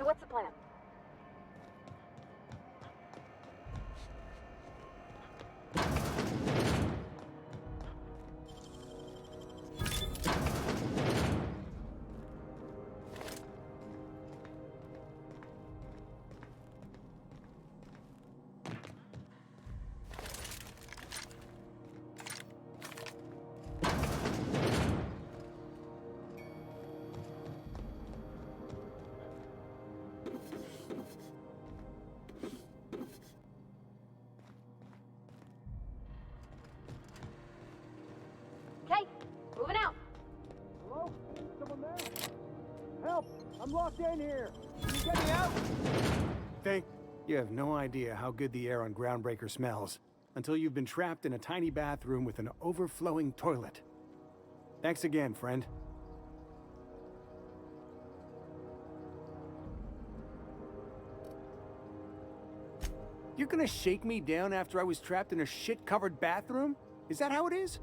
So what's the plan? Okay, moving out. Hello? Someone there? Help! I'm locked in here! Can you get me out? You have no idea how good the air on Groundbreaker smells until you've been trapped in a tiny bathroom with an overflowing toilet. Thanks again, friend. You're gonna shake me down after I was trapped in a shit-covered bathroom? Is that how it is?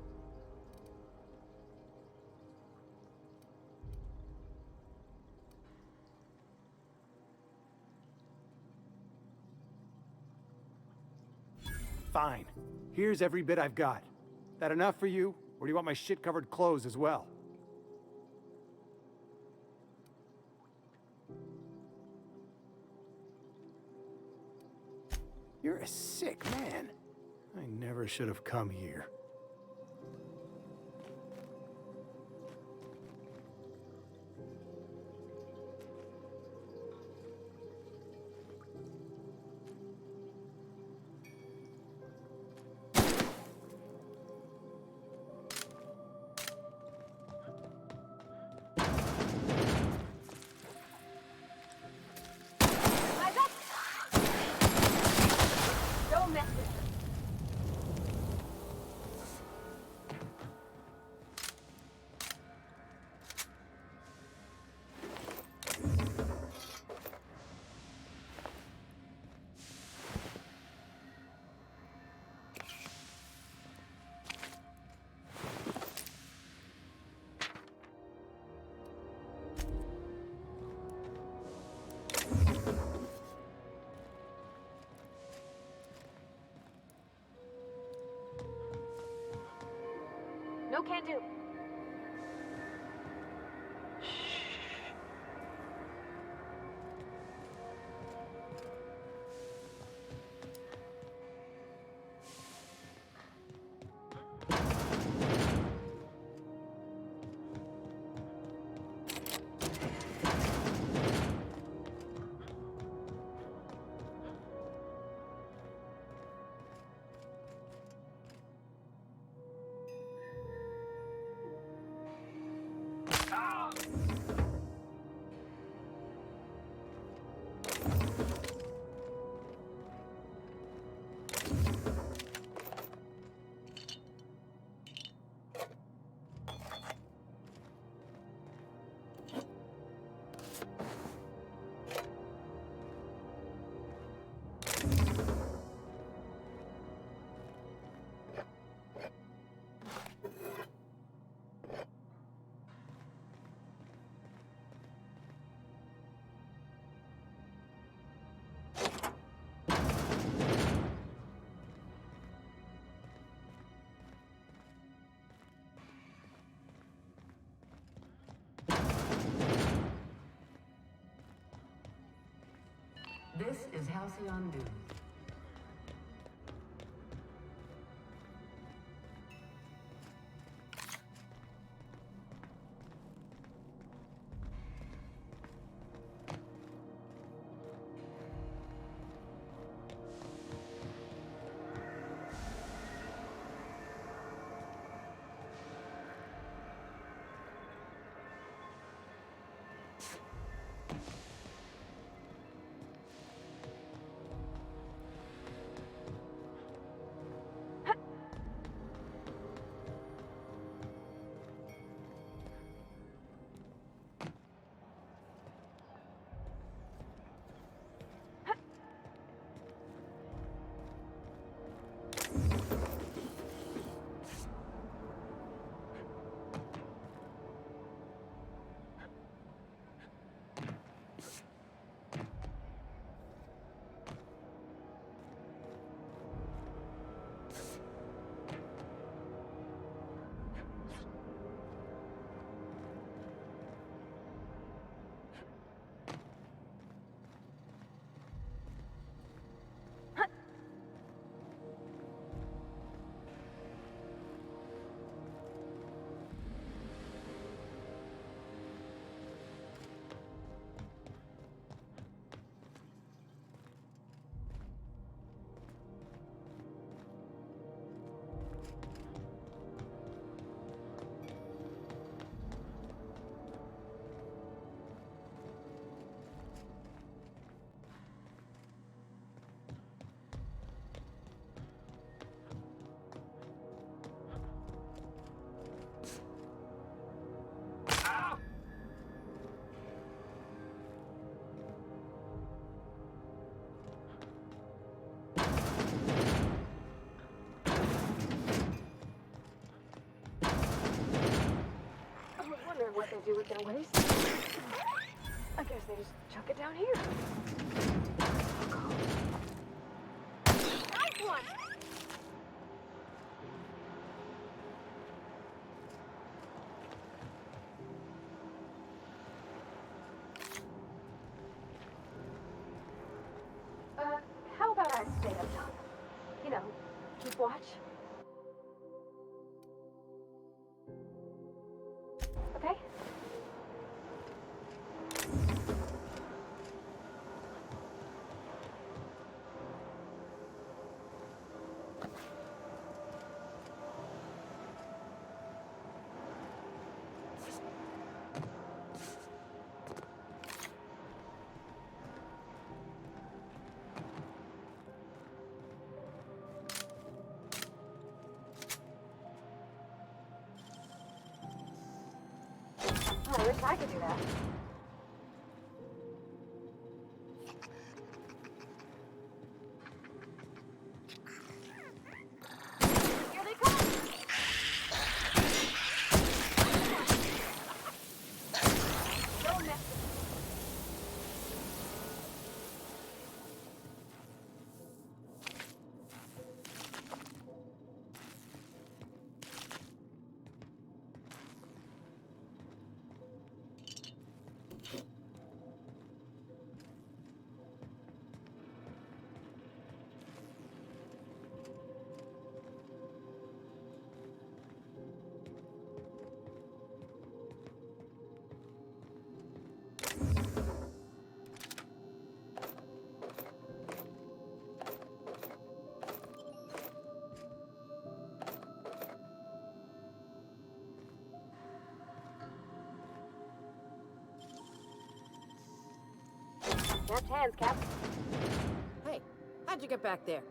Fine. Here's every bit I've got. That enough for you, or do you want my shit-covered clothes as well? You're a sick man. I never should have come here. Eyes up! Don't mess with her. No can do. This is Halcyon News. do with their waste? I guess they just chuck it down here. Nice one! How about I stay up top? You know, keep watch. Okay? I wish I could do that. Here they come! Don't mess with me. Left hands, Cap. Hey, how'd you get back there?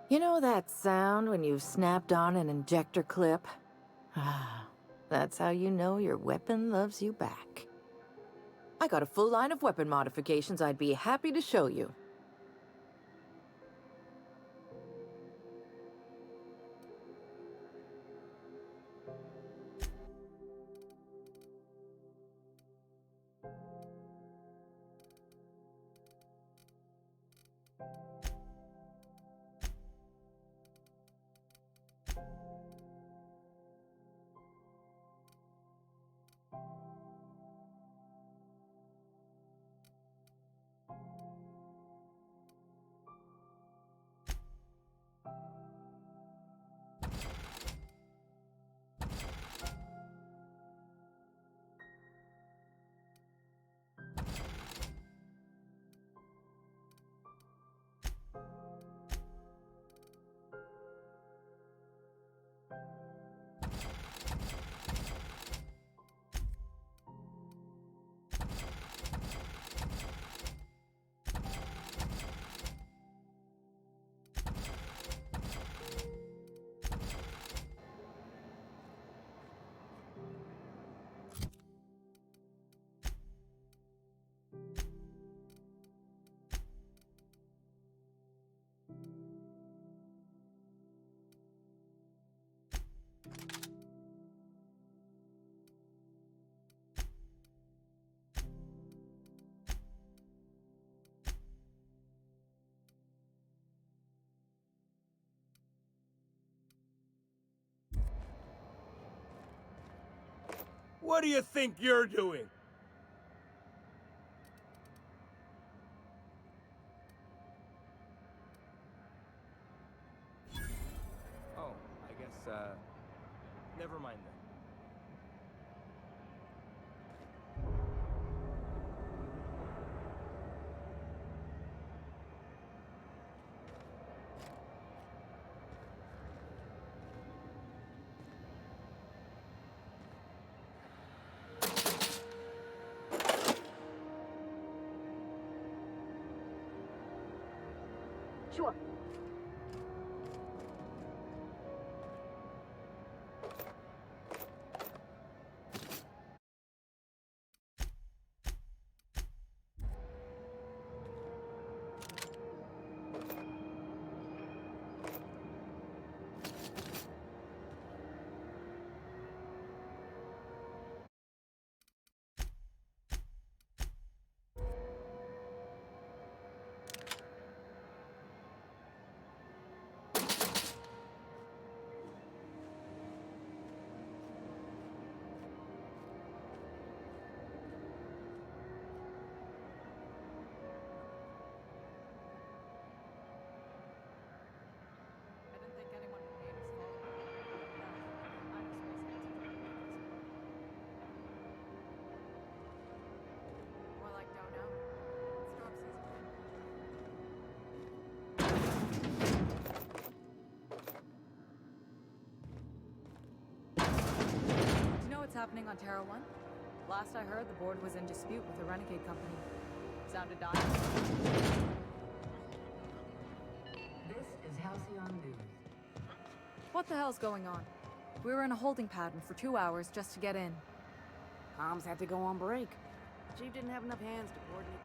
You know that sound when you've snapped on an injector clip? Ah, that's how you know your weapon loves you back. I got a full line of weapon modifications I'd be happy to show you. What do you think you're doing? Oh, I guess, never mind then. Sure. happening on Terra 1? Last I heard, the board was in dispute with the Renegade Company. Sounded dire. This is Halcyon News. What the hell's going on? We were in a holding pattern for 2 hours just to get in. Comms had to go on break. Chief didn't have enough hands to coordinate.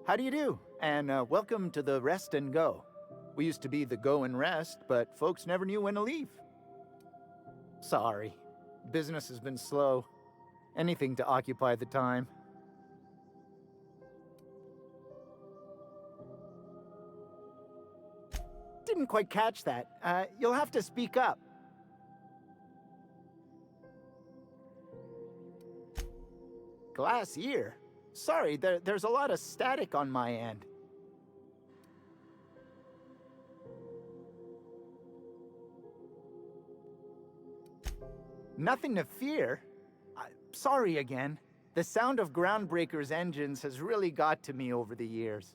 How do you do? And welcome to the Rest and Go. We used to be the Go and Rest, but folks never knew when to leave. Sorry. Business has been slow. Anything to occupy the time. Didn't quite catch that. You'll have to speak up. Glass ear? Sorry, there's a lot of static on my end. Nothing to fear. Sorry again. The sound of Groundbreaker's engines has really got to me over the years.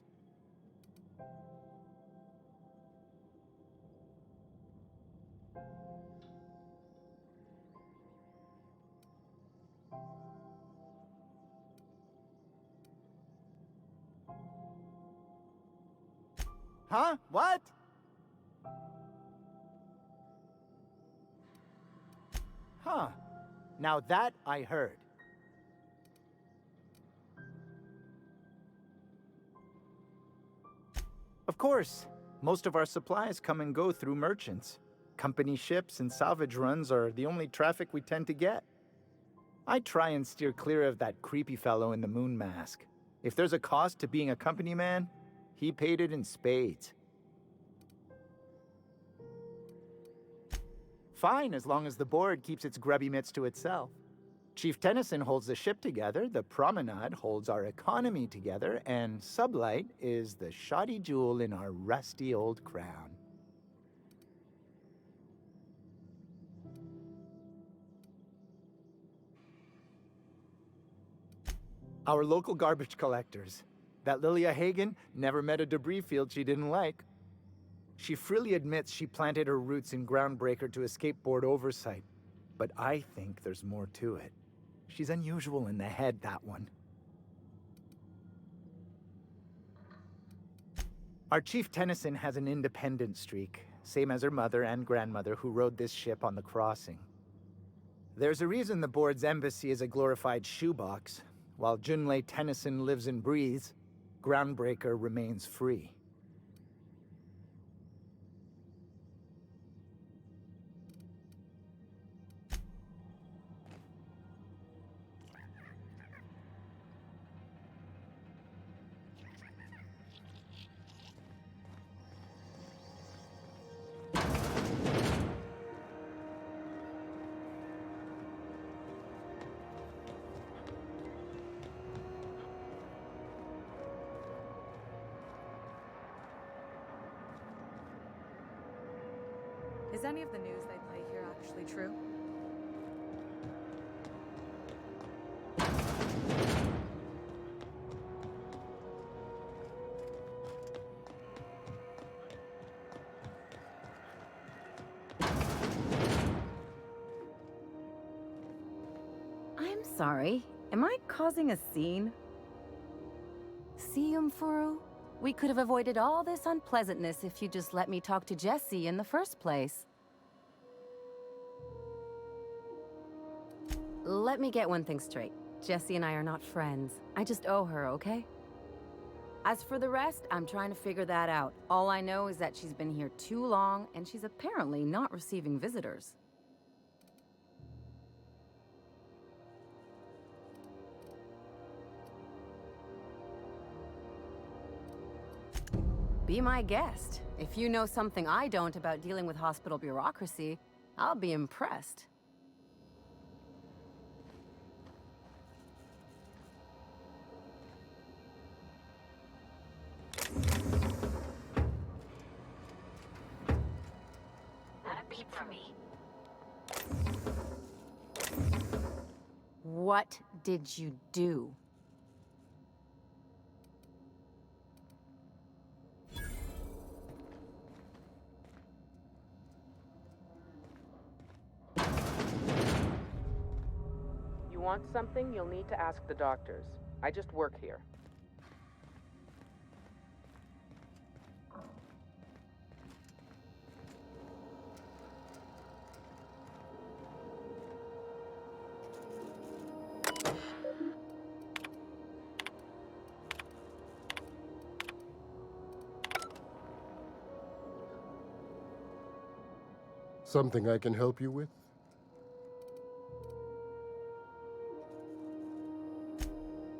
Huh? What? Huh. Now that I heard. Of course, most of our supplies come and go through merchants. Company ships and salvage runs are the only traffic we tend to get. I try and steer clear of that creepy fellow in the moon mask. If there's a cost to being a company man, he paid it in spades. Fine, as long as the board keeps its grubby mitts to itself. Chief Tennyson holds the ship together, the Promenade holds our economy together, and Sublight is the shoddy jewel in our rusty old crown. Our local garbage collectors. That Lilia Hagen never met a debris field she didn't like. She freely admits she planted her roots in Groundbreaker to escape board oversight, but I think there's more to it. She's unusual in the head, that one. Our Chief Tennyson has an independent streak, same as her mother and grandmother who rode this ship on the crossing. There's a reason the board's embassy is a glorified shoebox. While Junlei Tennyson lives and breathes, Groundbreaker remains free. Is any of the news they play here actually true? I'm sorry. Am I causing a scene? See, Umfuru? We could have avoided all this unpleasantness if you just let me talk to Jesse in the first place. Let me get one thing straight. Jesse and I are not friends. I just owe her, okay? As for the rest, I'm trying to figure that out. All I know is that she's been here too long, and she's apparently not receiving visitors. Be my guest. If you know something I don't about dealing with hospital bureaucracy, I'll be impressed. Not a peep from me. What did you do? You want something, you'll need to ask the doctors. I just work here. Something I can help you with?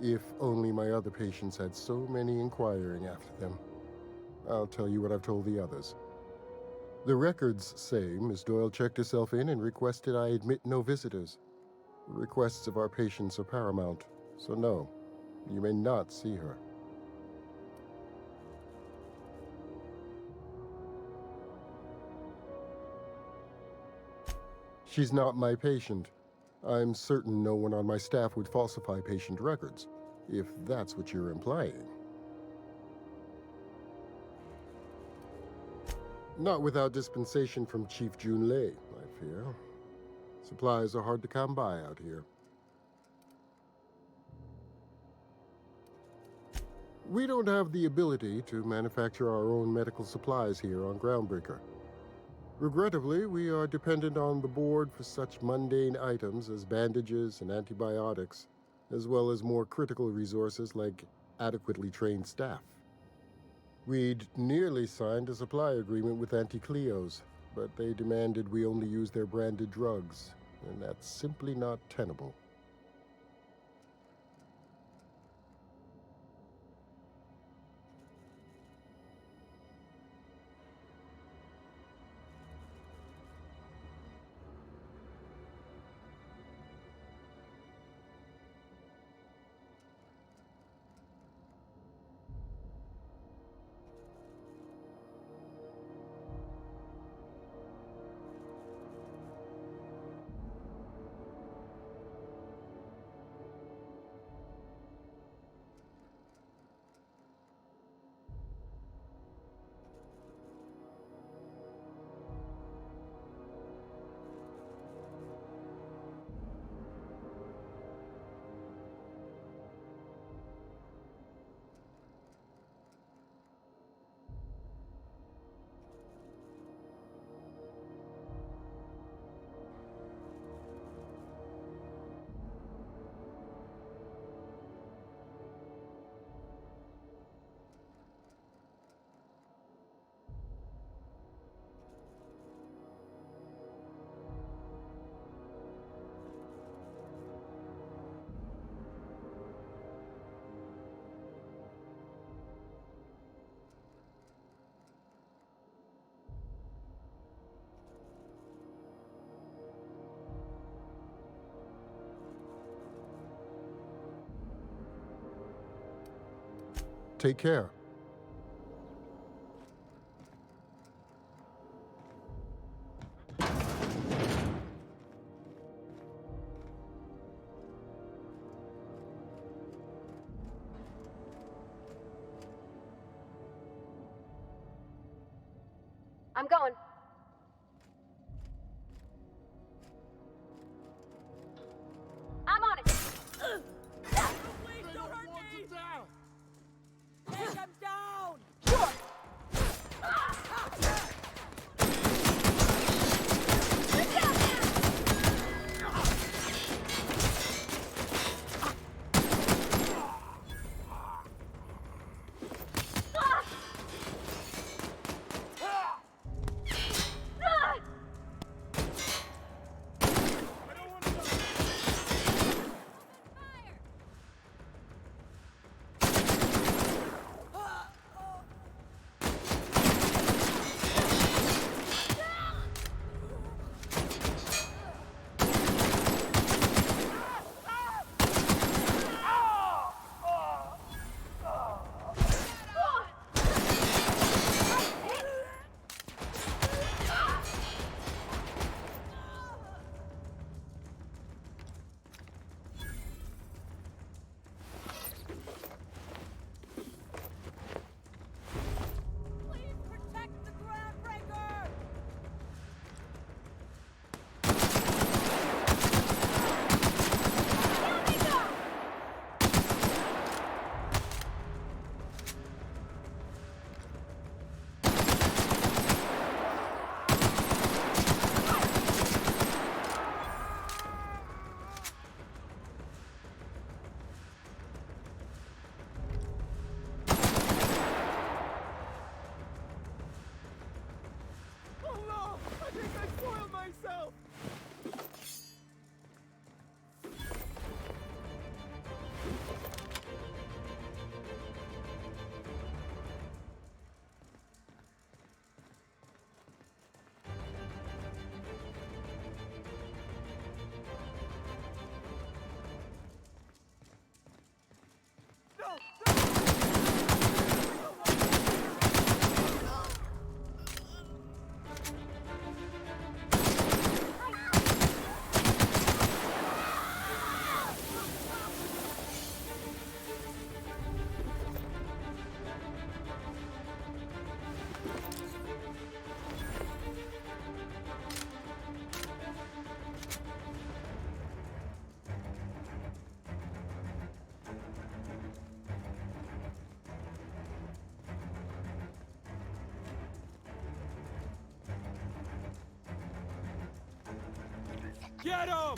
If only my other patients had so many inquiring after them. I'll tell you what I've told the others. The records say Miss Doyle checked herself in and requested I admit no visitors. The requests of our patients are paramount, so no, you may not see her. She's not my patient. I'm certain no one on my staff would falsify patient records, if that's what you're implying. Not without dispensation from Chief Junlei, I fear. Supplies are hard to come by out here. We don't have the ability to manufacture our own medical supplies here on Groundbreaker. Regrettably, we are dependent on the board for such mundane items as bandages and antibiotics, as well as more critical resources like adequately trained staff. We'd nearly signed a supply agreement with Anti-Cleos, but they demanded we only use their branded drugs, and that's simply not tenable. Take care. I'm going. I'm on it. Please don't hurt me! Take him down! Sure. Please protect the Groundbreaker! Oh no! I think I spoiled myself! Get him!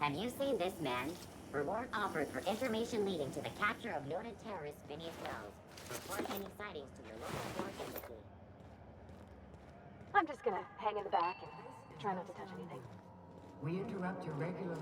Have you seen this man? Reward offered for information leading to the capture of noted terrorist Phineas Wells. Report any sightings to your local port embassy. I'm just gonna hang in the back and try not to touch anything. We interrupt your regular...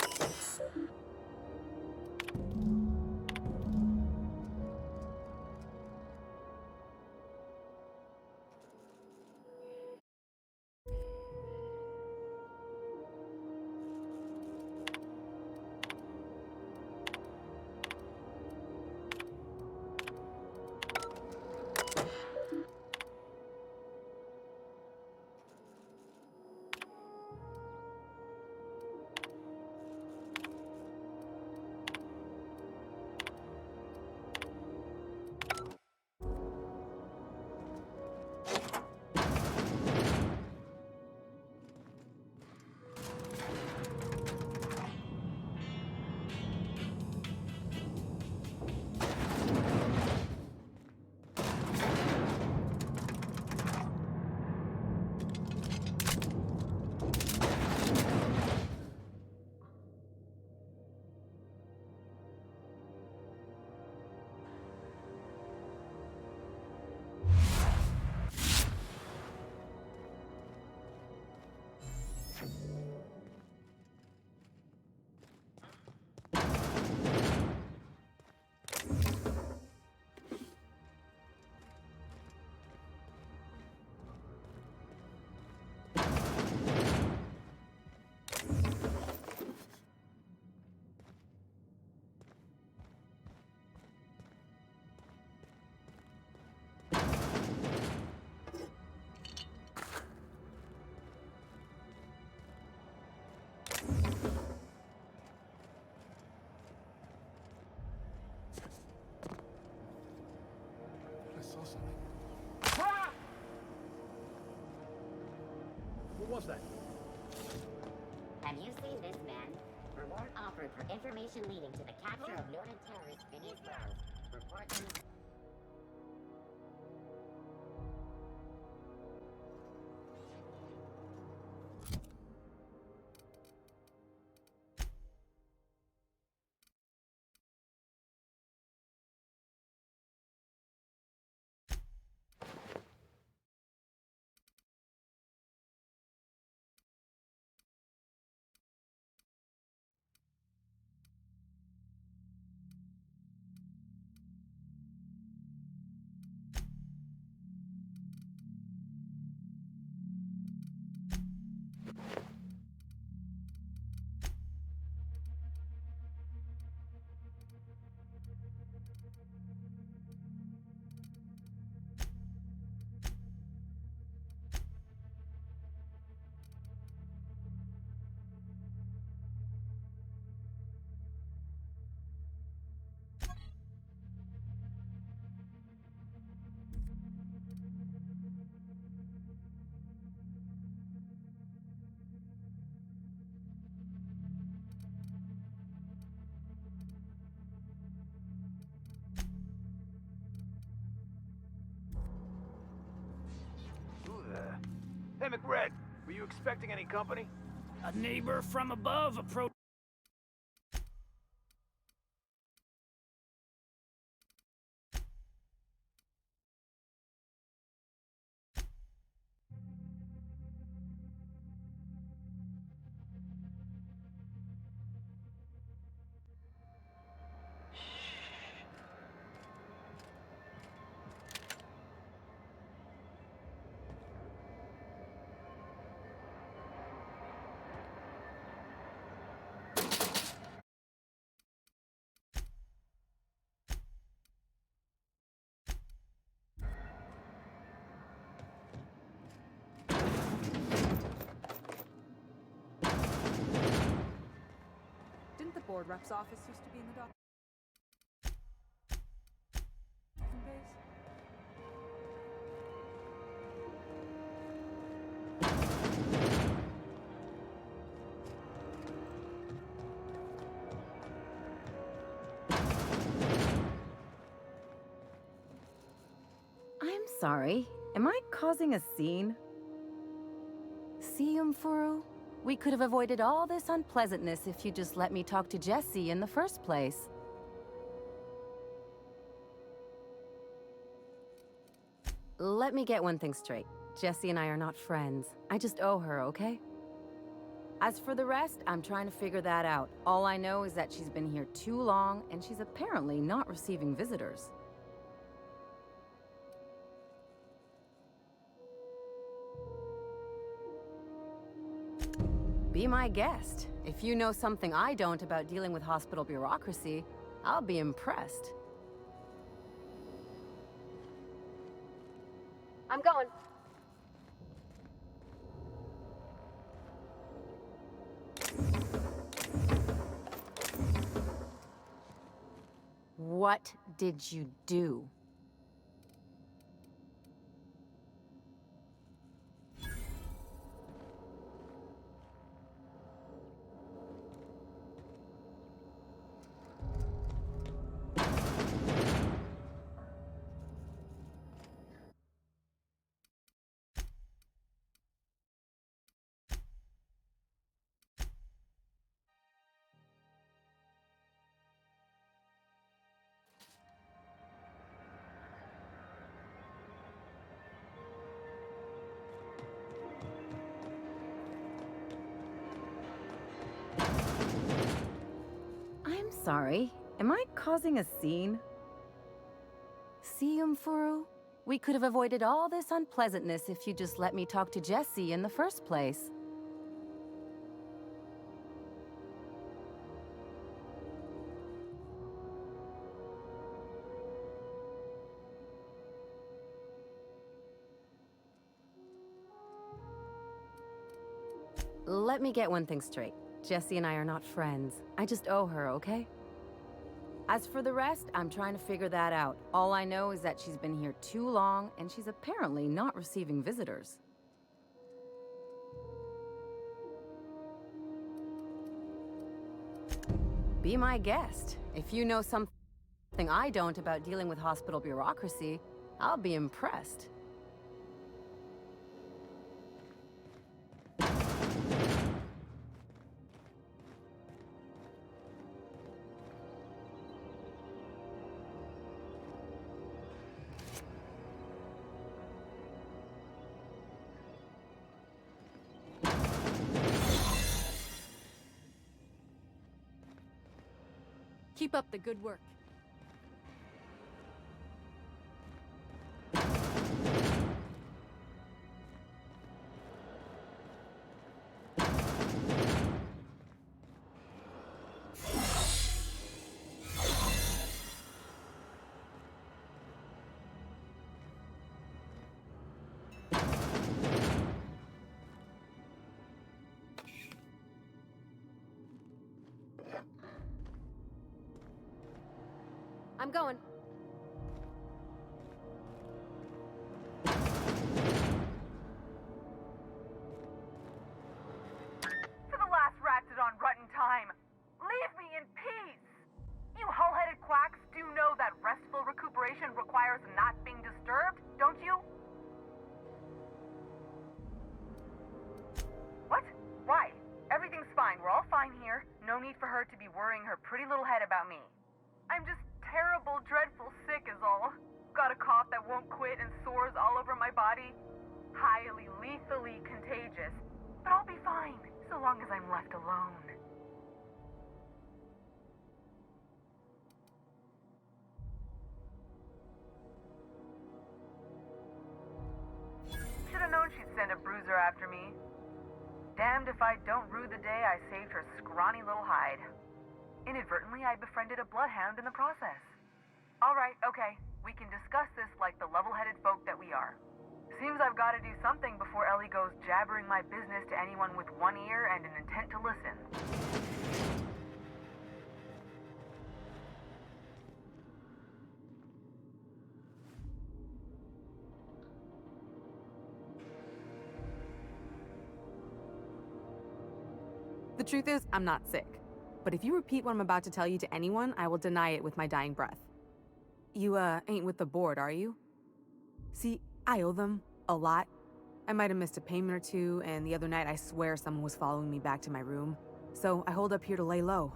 What was that? Have you seen this man? Reward offered for information leading to the capture of noted terrorist Phineas Wells. Report any... Hey, McRed, were you expecting any company? A neighbor from above approached. Didn't the board rep's office used to be in the dock? Base? I'm sorry. Am I causing a scene? See, Furu? We could have avoided all this unpleasantness if you just let me talk to Jesse in the first place. Let me get one thing straight. Jesse and I are not friends. I just owe her, okay? As for the rest, I'm trying to figure that out. All I know is that she's been here too long, and she's apparently not receiving visitors. Be my guest. If you know something I don't about dealing with hospital bureaucracy, I'll be impressed. I'm going. What did you do? I'm sorry. Am I causing a scene? See, Umfuru? We could have avoided all this unpleasantness if you just let me talk to Jesse in the first place. Let me get one thing straight. Jesse and I are not friends. I just owe her, okay? As for the rest, I'm trying to figure that out. All I know is that she's been here too long, and she's apparently not receiving visitors. Be my guest. If you know something I don't about dealing with hospital bureaucracy, I'll be impressed. Keep up the good work. I'm going. To the last ratted on rotten time, leave me in peace! You hull-headed quacks do know that restful recuperation requires not being disturbed, don't you? What? Why? Everything's fine. We're all fine here. No need for her to be worrying her pretty little head about me. I'm just terrible, dreadful sick is all. Got a cough that won't quit and sores all over my body. Highly, lethally contagious. But I'll be fine, so long as I'm left alone. Should've known she'd send a bruiser after me. Damned if I don't rue the day I saved her scrawny little hide. Inadvertently, I befriended a bloodhound in the process. Alright, okay. We can discuss this like the level-headed folk that we are. Seems I've got to do something before Ellie goes jabbering my business to anyone with one ear and an intent to listen. The truth is, I'm not sick. But if you repeat what I'm about to tell you to anyone, I will deny it with my dying breath. You, ain't with the board, are you? See, I owe them a lot. I might have missed a payment or two, and the other night I swear someone was following me back to my room. So I holed up here to lay low.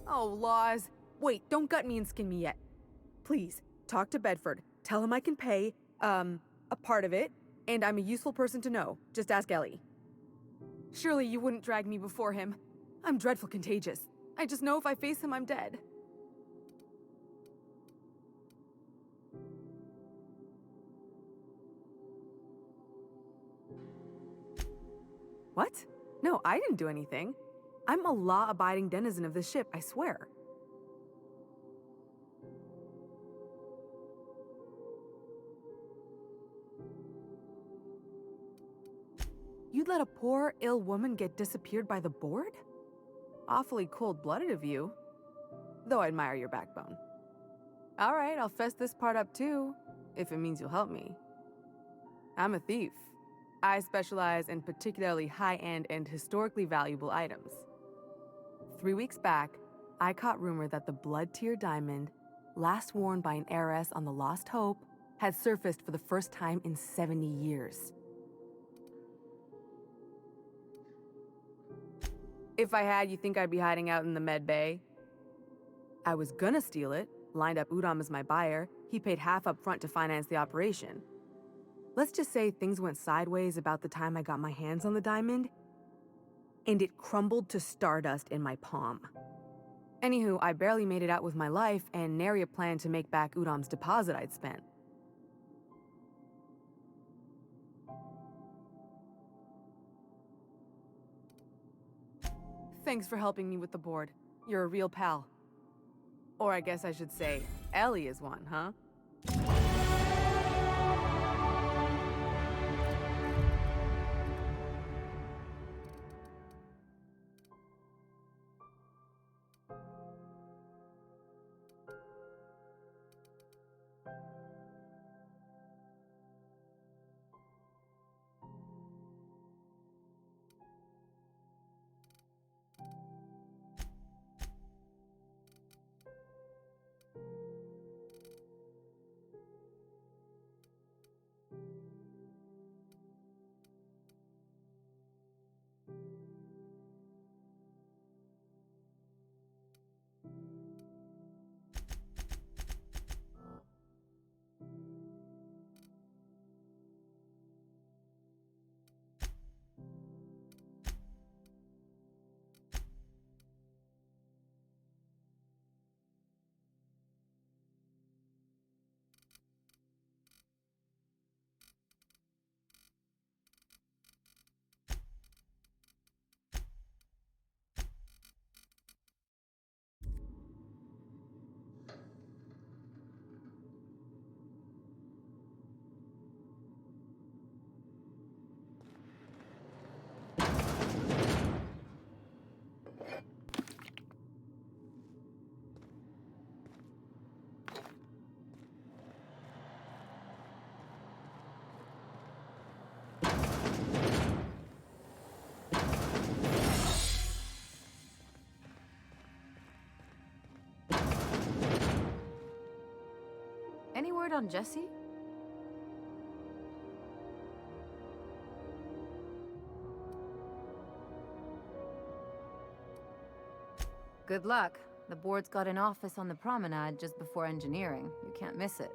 Oh, laws. Wait, don't gut me and skin me yet. Please, talk to Bedford. Tell him I can pay, a part of it, and I'm a useful person to know. Just ask Ellie. Surely you wouldn't drag me before him. I'm dreadful contagious. I just know if I face him, I'm dead. What? No, I didn't do anything. I'm a law-abiding denizen of this ship, I swear. You'd let a poor, ill woman get disappeared by the board? Awfully cold-blooded of you. Though I admire your backbone. Alright, I'll fess this part up too, if it means you'll help me. I'm a thief. I specialize in particularly high-end and historically valuable items. 3 weeks back, I caught rumor that the blood-tier diamond, last worn by an heiress on the Lost Hope, had surfaced for the first time in 70 years. If I had, you think I'd be hiding out in the Med Bay? I was gonna steal it, lined up Udom as my buyer. He paid half up front to finance the operation. Let's just say things went sideways about the time I got my hands on the diamond, and it crumbled to stardust in my palm. Anywho, I barely made it out with my life, and nary a plan to make back Udom's deposit I'd spent. Thanks for helping me with the board. You're a real pal. Or I guess I should say, Ellie is one, huh? Any word on Jesse? Good luck. The board's got an office on the promenade just before engineering. You can't miss it.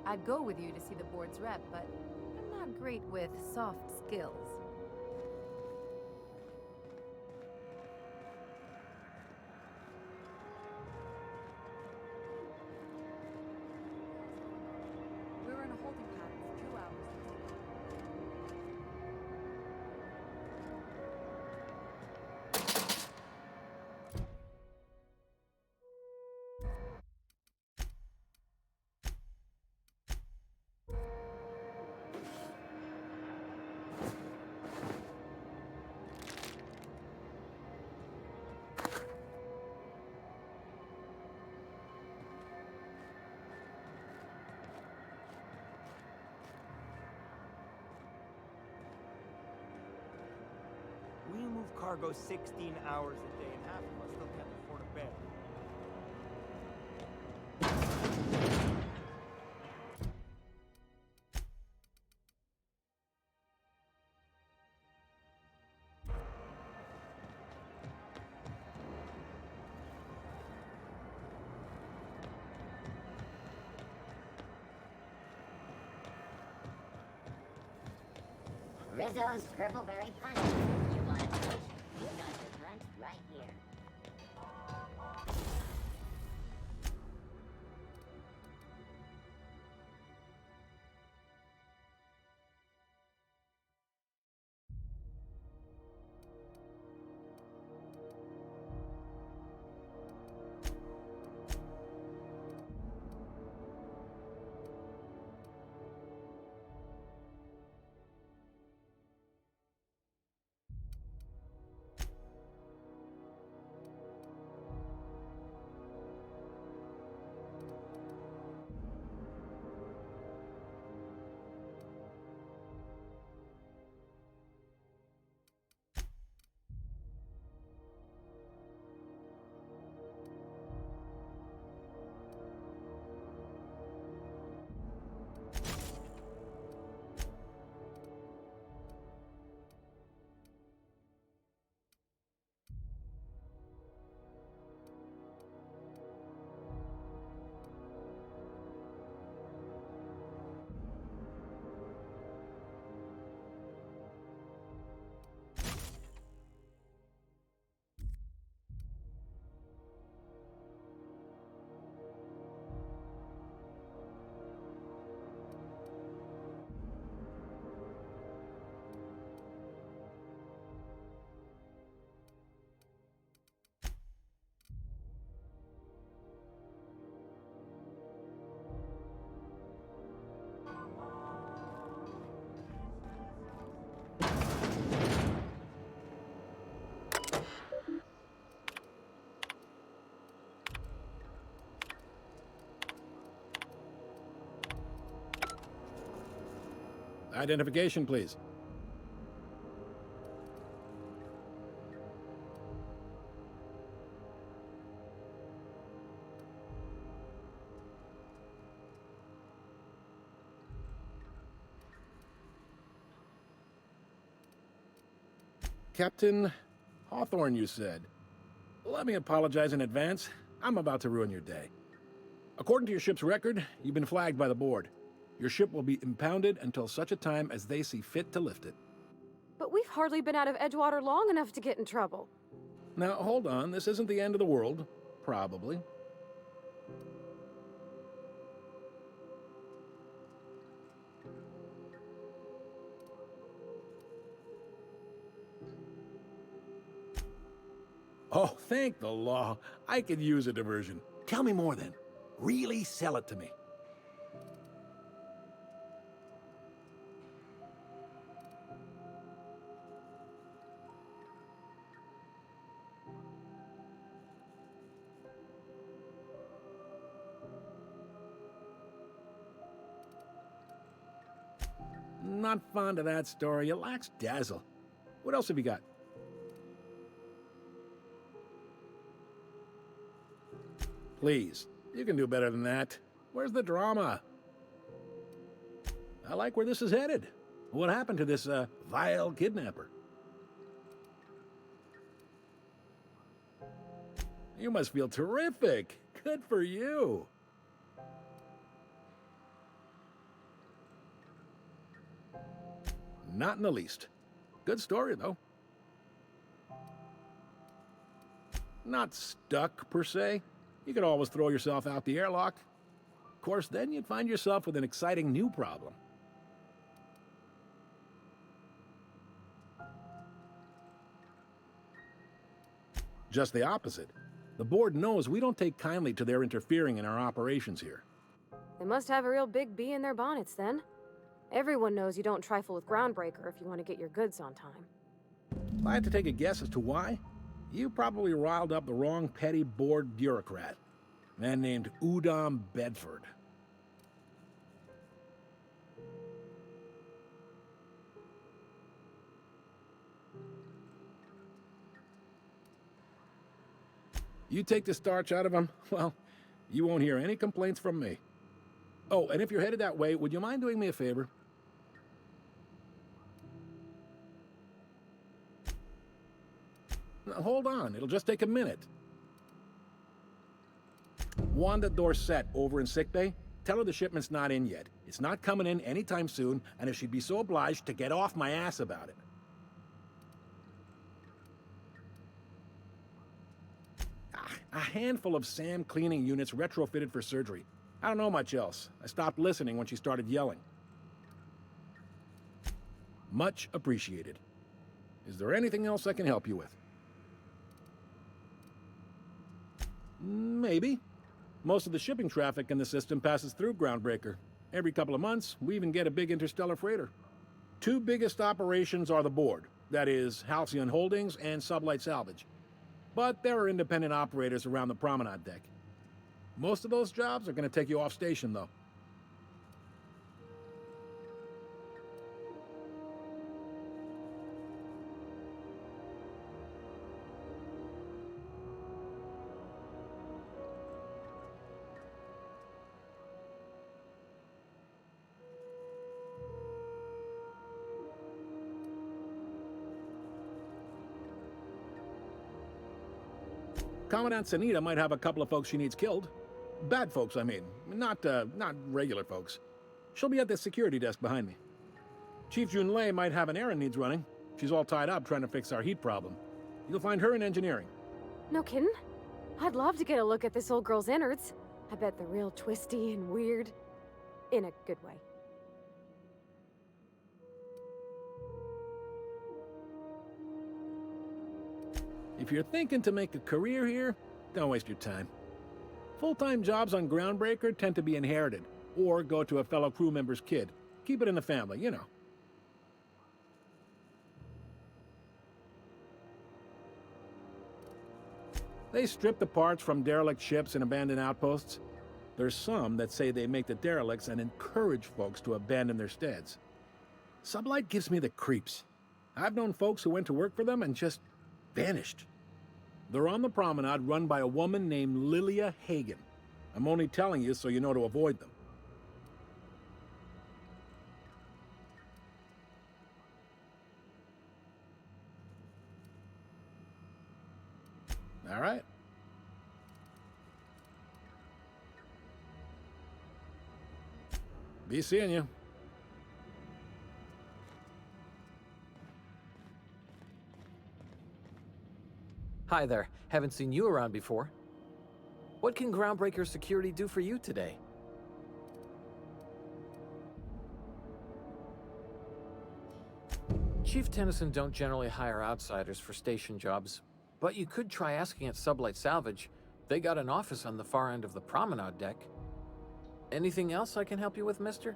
I'd go with you to see the board's rep, but I'm not great with soft skills. We were in a holding pattern for 2 hours. cargo 16 hours a day, and half of us still can't afford a bed. Rizzo's Purpleberry Punch. You want a punch? You got your punch right here. Identification, please. Captain Hawthorne, you said. Let me apologize in advance. I'm about to ruin your day. According to your ship's record, you've been flagged by the board. Your ship will be impounded until such a time as they see fit to lift it. But we've hardly been out of Edgewater long enough to get in trouble. Now, hold on. This isn't the end of the world. Probably. Oh, thank the law. I could use a diversion. Tell me more then. Really sell it to me. Not fond of that story. It lacks dazzle. What else have you got? Please, you can do better than that. Where's the drama? I like where this is headed. What happened to this, vile kidnapper? You must feel terrific. Good for you. Not in the least. Good story, though. Not stuck, per se. You could always throw yourself out the airlock. Of course, then you'd find yourself with an exciting new problem. Just the opposite. The board knows we don't take kindly to their interfering in our operations here. They must have a real big bee in their bonnets, then. Everyone knows you don't trifle with Groundbreaker if you want to get your goods on time. If I had to take a guess as to why, you probably riled up the wrong petty board bureaucrat. A man named Udom Bedford. You take the starch out of them, well, you won't hear any complaints from me. Oh, and if you're headed that way, would you mind doing me a favor? Now, hold on, it'll just take a minute. Wanda Dorset over in sickbay, tell her the shipment's not in yet. It's not coming in anytime soon, and if she'd be so obliged to get off my ass about it. A handful of SAM cleaning units retrofitted for surgery. I don't know much else. I stopped listening when she started yelling. Much appreciated. Is there anything else I can help you with? Maybe. Most of the shipping traffic in the system passes through Groundbreaker. Every couple of months, we even get a big interstellar freighter. Two biggest operations are the board. That is, Halcyon Holdings and Sublight Salvage. But there are independent operators around the promenade deck. Most of those jobs are going to take you off station, though. Commandant Sanita might have a couple of folks she needs killed. Bad folks, I mean. Not regular folks. She'll be at the security desk behind me. Chief Jun Lei might have an errand needs running. She's all tied up trying to fix our heat problem. You'll find her in engineering. No kidding? I'd love to get a look at this old girl's innards. I bet they're real twisty and weird. In a good way. If you're thinking to make a career here, don't waste your time. Full-time jobs on Groundbreaker tend to be inherited, or go to a fellow crew member's kid. Keep it in the family, you know. They strip the parts from derelict ships and abandoned outposts. There's some that say they make the derelicts and encourage folks to abandon their steads. Sublight gives me the creeps. I've known folks who went to work for them and just vanished. They're on the promenade run by a woman named Lilia Hagen. I'm only telling you so you know to avoid them. All right. Be seeing you. Hi there. Haven't seen you around before. What can Groundbreaker Security do for you today? Chief Tennyson don't generally hire outsiders for station jobs, but you could try asking at Sublight Salvage. They got an office on the far end of the promenade deck. Anything else I can help you with, mister?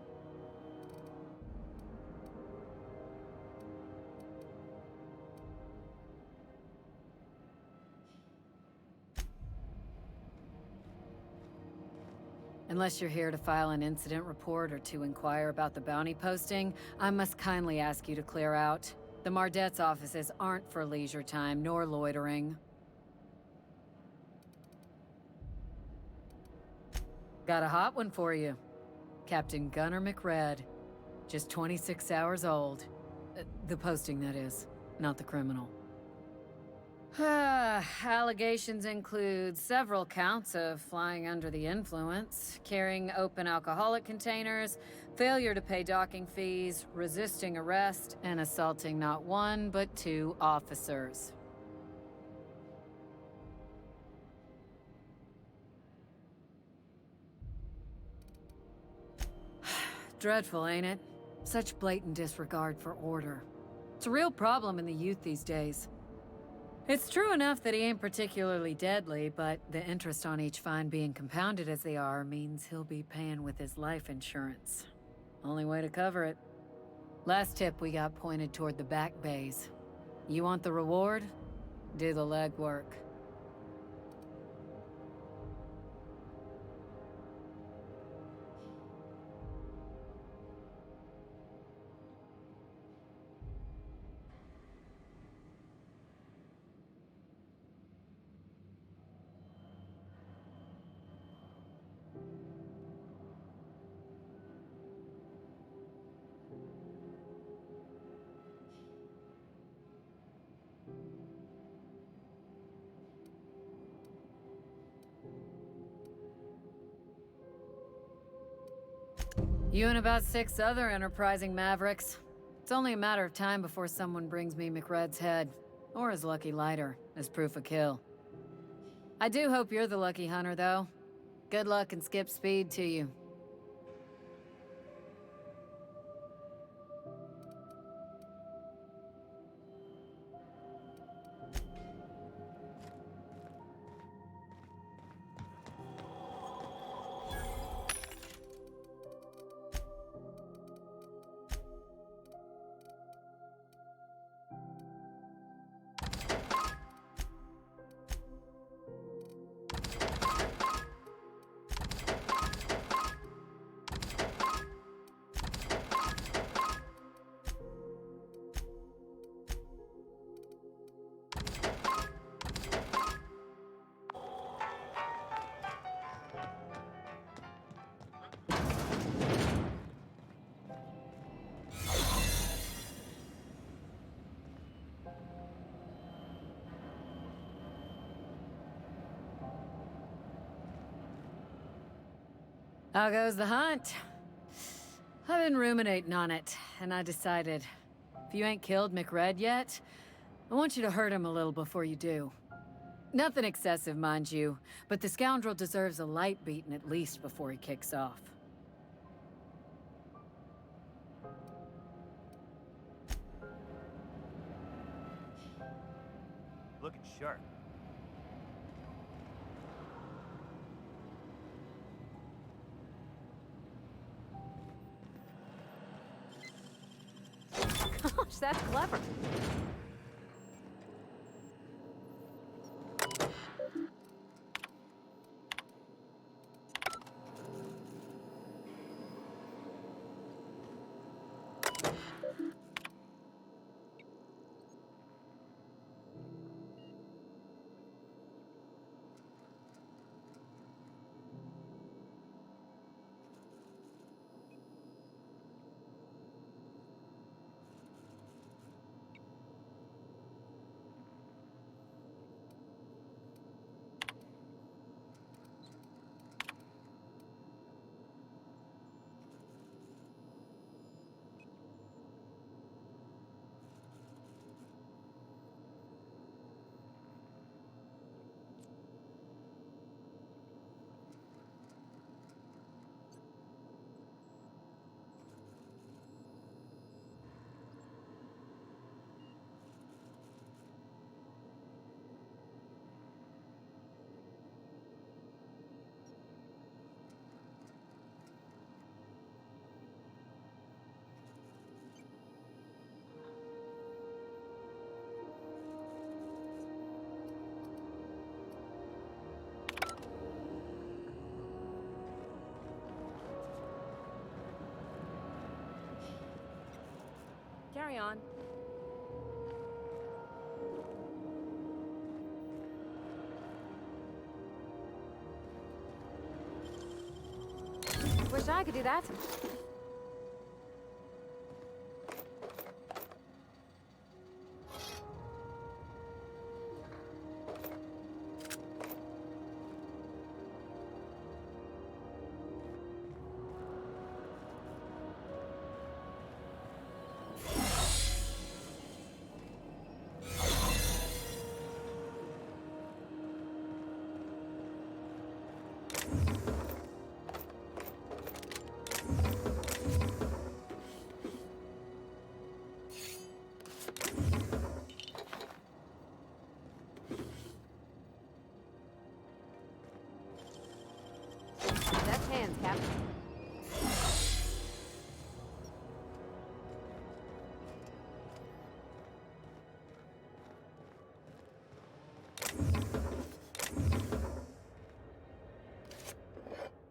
Unless you're here to file an incident report or to inquire about the bounty posting, I must kindly ask you to clear out. The Mardet's offices aren't for leisure time nor loitering. Got a hot one for you. Captain Gunnar McRed. Just 26 hours old. The posting, that is, not the criminal. Allegations include several counts of flying under the influence, carrying open alcoholic containers, failure to pay docking fees, resisting arrest, and assaulting not one but two officers. Dreadful, ain't it? Such blatant disregard for order. It's a real problem in the youth these days. It's true enough that he ain't particularly deadly, but the interest on each fine being compounded as they are means he'll be paying with his life insurance. Only way to cover it. Last tip we got pointed toward the back bays. You want the reward? Do the legwork. You and about 6 other enterprising mavericks. It's only a matter of time before someone brings me McRed's head, or his lucky lighter, as proof of kill. I do hope you're the lucky hunter, though. Good luck and skip speed to you. How goes the hunt? I've been ruminating on it, and I decided, if you ain't killed McRed yet, I want you to hurt him a little before you do. Nothing excessive, mind you, but the scoundrel deserves a light beating at least before he kicks off. Looking sharp. Gosh, that's clever. Carry on. Wish I could do that. That's hands, Captain.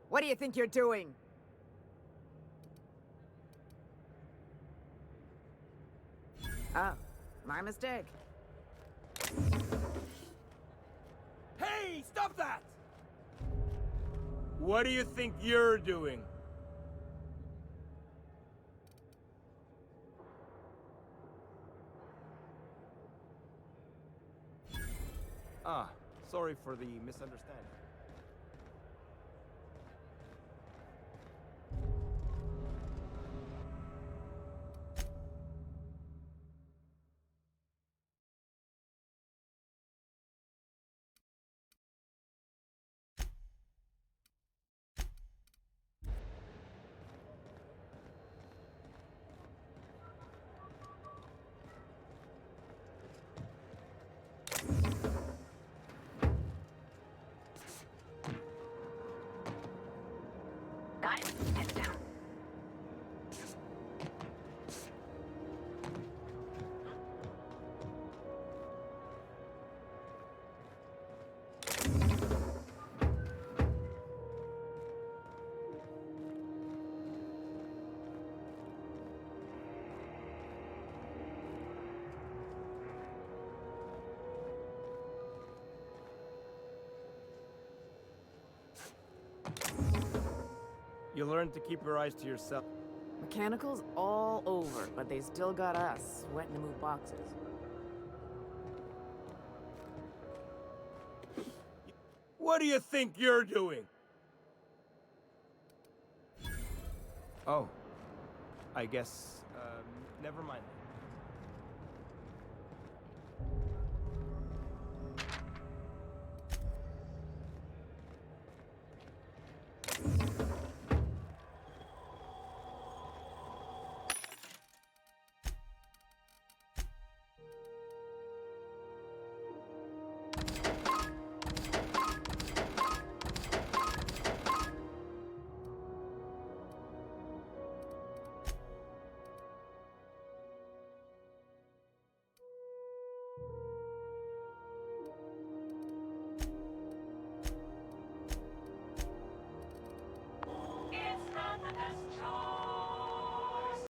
What do you think you're doing? Oh, my mistake. Hey, stop that! What do you think you're doing? Ah, sorry for the misunderstanding. You learn to keep your eyes to yourself. Mechanical's all over, but they still got us sweating to move boxes. What do you think you're doing? Oh. I guess, never mind.